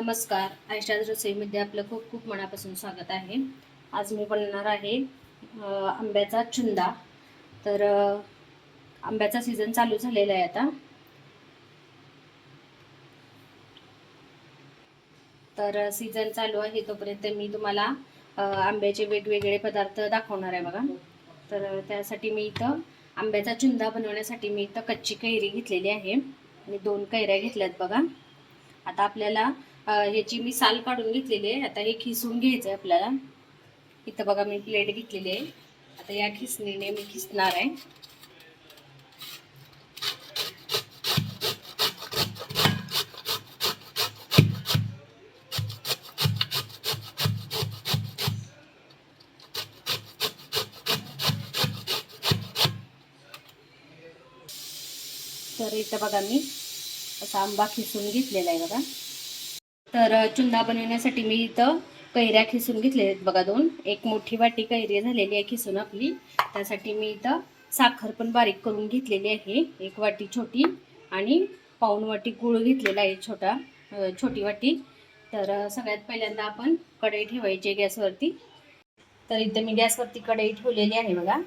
नमस्कार. आयशाज रसोईमध्ये आपलं खूप खूप मनापासून स्वागत आहे. आज मी बनवणार आहे आंब्याचा चुंदा. तर आंब्याचा सीझन चालू झालेला आहे आता. तर सीझन चालू आहे तोपर्यंत मी तुम्हाला आंब्याचे वेगवेगळे पदार्थ दाखवणार आहे बघा. तर त्यासाठी मी इथं आंब्याचा चुंदा बनवण्यासाठी मी इथं कच्ची कैरी घेतलेली आहे आणि 2 कैऱ्या घेतल्यात बघा. आता आपल्याला याची मी साल काढून घेतलेली आहे. आता हे खिसून घ्यायचं आहे आपल्याला. इथं बघा मी प्लेट घेतलेली आहे. आता या खिसणीने मी खिसणार आहे. तर इथं बघा मी असा आंबा खिसून घेतलेला आहे बघा. तर चुंदा बनवण्यासाठी मी इथं कैऱ्या खिसून घेतलेल्या आहेत बघा 2. एक मोठी वाटी कैरी झालेली आहे खिसून आपली. त्यासाठी मी इथं साखर पण बारीक करून घेतलेली आहे 1 वाटी छोटी आणि पाऊण वाटी गूळ घेतलेला आहे छोटी वाटी. तर सगळ्यात पहिल्यांदा आपण कढई ठेवायची गॅसवरती. तर इथे मी गॅसवरती कढई ठेवलेली आहे बघा.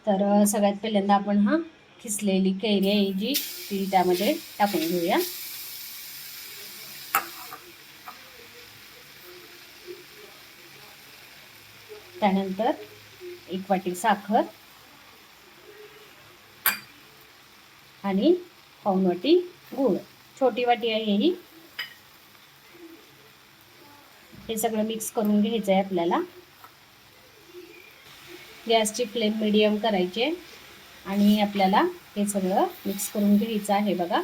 तर सगळ्यात पहिल्यांदा आपण खिसलेली कैरी आहे जी ती त्यामध्ये टाकून घेऊया. त्यानंतर 1 वाटी साखर आणि पाऊण वाटी गूळ, छोटी वाटी आहे ही. हे सगळं मिक्स करून घ्यायचं आहे आपल्याला. गॅसची फ्लेम मीडियम करायची आणि आपल्याला हे सगळं मिक्स करून घ्यायचं आहे बघा.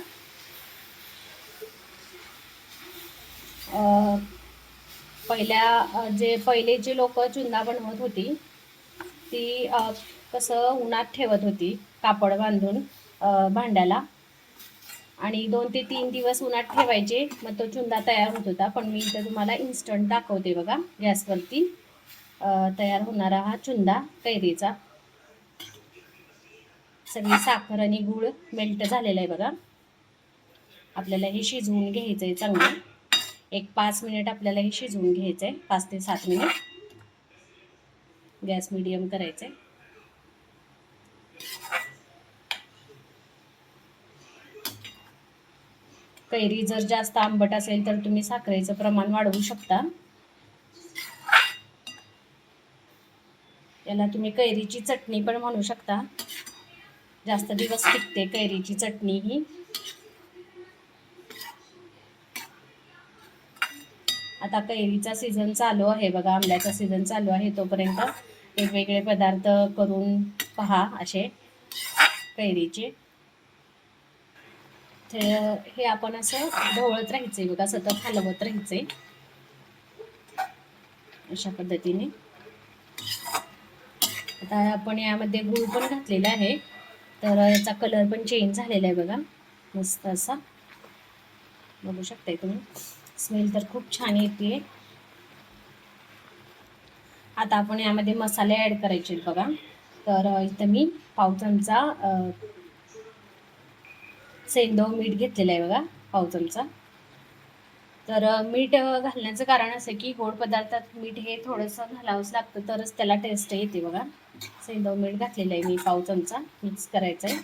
पहिले जे लोक चुना बनवत होती ती कसं उन्हात ठेवत होती कापड बांधून भांड्याला आणि 2 ते 3 दिवस उन्हात ठेवायचे, मग तो चुंदा तयार होत होता. पण मी इथं तुम्हाला इन्स्टंट दाखवते बघा गॅसवरती तयार होणारा हा चुंदा कैरीचा. सगळी साखर आणि गूळ मेल्ट झालेला आहे बघा. आपल्याला हे शिजवून घ्यायचं आहे चांगलं. 5 मिनिट आपल्याला हे शिजवून घ्यायचं आहे, 5 ते 7 मिनिट. गॅस मीडियम करायचं आहे. कैरी जर जास्त आंबट असेल तर तुम्ही साखरेचं प्रमाण वाढवू शकता. याला तुम्ही कैरीची चटणी पण म्हणू शकता. जास्त दिवस टिकते कैरीची चटणी ही. आता कैरीचा सीझन चालू आहे बघा, आंब्याचा सीझन चालू आहे तोपर्यंत वेगवेगळे पदार्थ करून पहा असे कैरीचे. हे आपण असं ढवळत राहायचंय बघा, सतत हलवत राहायचंय अशा पद्धतीने. आता आपण यामध्ये गूळ पण घातलेला आहे तर याचा कलर पण चेंज झालेला आहे बघा, मस्त असा बघू शकताय तुम्ही. स्मेल तर खूप छान येते. आता आपण यामध्ये मसाले ॲड करायचे बघा. तर इथं मी पाव चमचा सेंधव मीठ घेतलेलं आहे बघा, पाव चमचा. तर मीठ घालण्याचं कारण असं की गोड पदार्थात मीठ हे थोडंसं घालावंच लागतं तरच त्याला टेस्ट येते बघा. सेंधव मीठ घातलेलं आहे मी पाव चमचा. मिक्स करायचं आहे.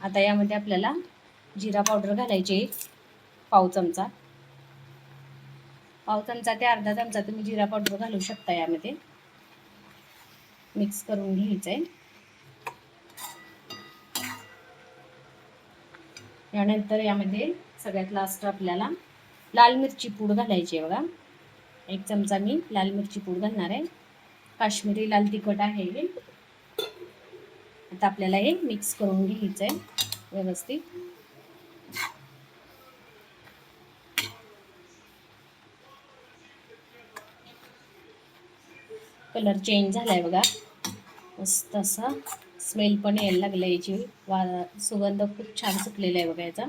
आता यामध्ये आपल्याला जिरा पावडर घालायची पाव चमचा ते अर्धा चमचा तुम्ही जिरा पावडर घालू शकता यामध्ये. मिक्स करून घ्यायचं आहे. यानंतर यामध्ये सगळ्यात लास्ट आपल्याला लाल मिरची पूड घालायची आहे बघा. 1 चमचा मी लाल मिरची पूड घालणार आहे. काश्मीरी लाल तिखट आहे हे. आता आपल्याला हे मिक्स करून घ्यायचं आहे व्यवस्थित. कलर चेंज झालाय बघा, मस्त असा स्मेल पण यायला लागला. याची सुगंध खूप छान सुटलेला आहे बघा याचा.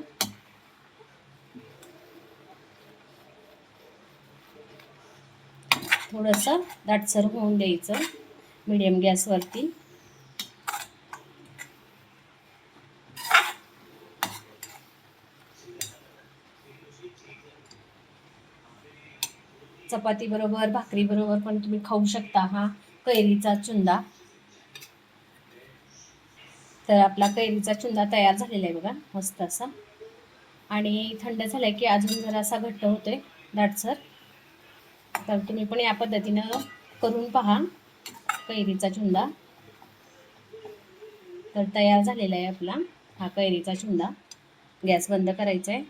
थोडंसं दाटसर होऊन द्यायचं मीडियम गॅसवरती. चपाती बरोबर, भाकरी बरोबर पण तुम्ही खाऊ शकता हा कैरीचा चुंदा. तर आपला कैरीचा चुंदा तयार झालेला आहे बघा, मस्त असा. आणि थंड झाला की अजून जरासा घट्ट होतोय, दाटसर. तर तुम्ही पण या पद्धतीनं करून पहा कैरीचा चुंदा. तर तयार झालेला आहे आपला हा कैरीचा चुंदा. गॅस बंद करायचा आहे.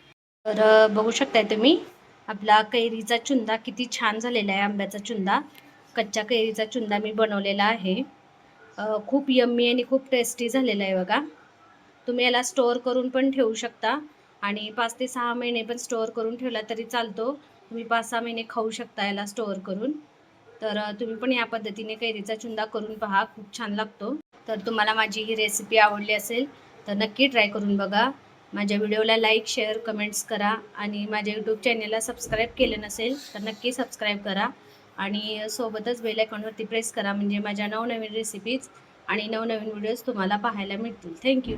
तर बघू शकताय तुम्ही आपला कैरीचा चुंदा किती छान झालेला आहे. आंब्याचा चुंदा, कच्च्या कैरीचा चुंदा मी बनवलेला आहे. खूप यम्मी आणि खूप टेस्टी झालेला आहे बघा. तुम्ही याला स्टोअर करून पण ठेवू शकता आणि 5 ते 6 महिने पण स्टोअर करून ठेवला तरी चालतो. तुम्ही 5-6 महिने खाऊ शकता याला स्टोअर करून. तर तुम्ही पण या पद्धतीने कैरीचा चुंदा करून पहा, खूप छान लागतो. तर तुम्हाला माझी ही रेसिपी आवडली असेल तर नक्की ट्राय करून बघा. माझ्या व्हिडिओला लाईक, शेअर, कमेंट्स करा आणि माझ्या यूट्यूब चॅनलला सबस्क्राईब केलं नसेल तर नक्की सबस्क्राईब करा आणि सोबतच बेल आयकॉनवरती प्रेस करा, म्हणजे माझ्या नवनवीन रेसिपीज आणि नवनवीन व्हिडिओज तुम्हाला पाहायला मिळतील. थँक्यू.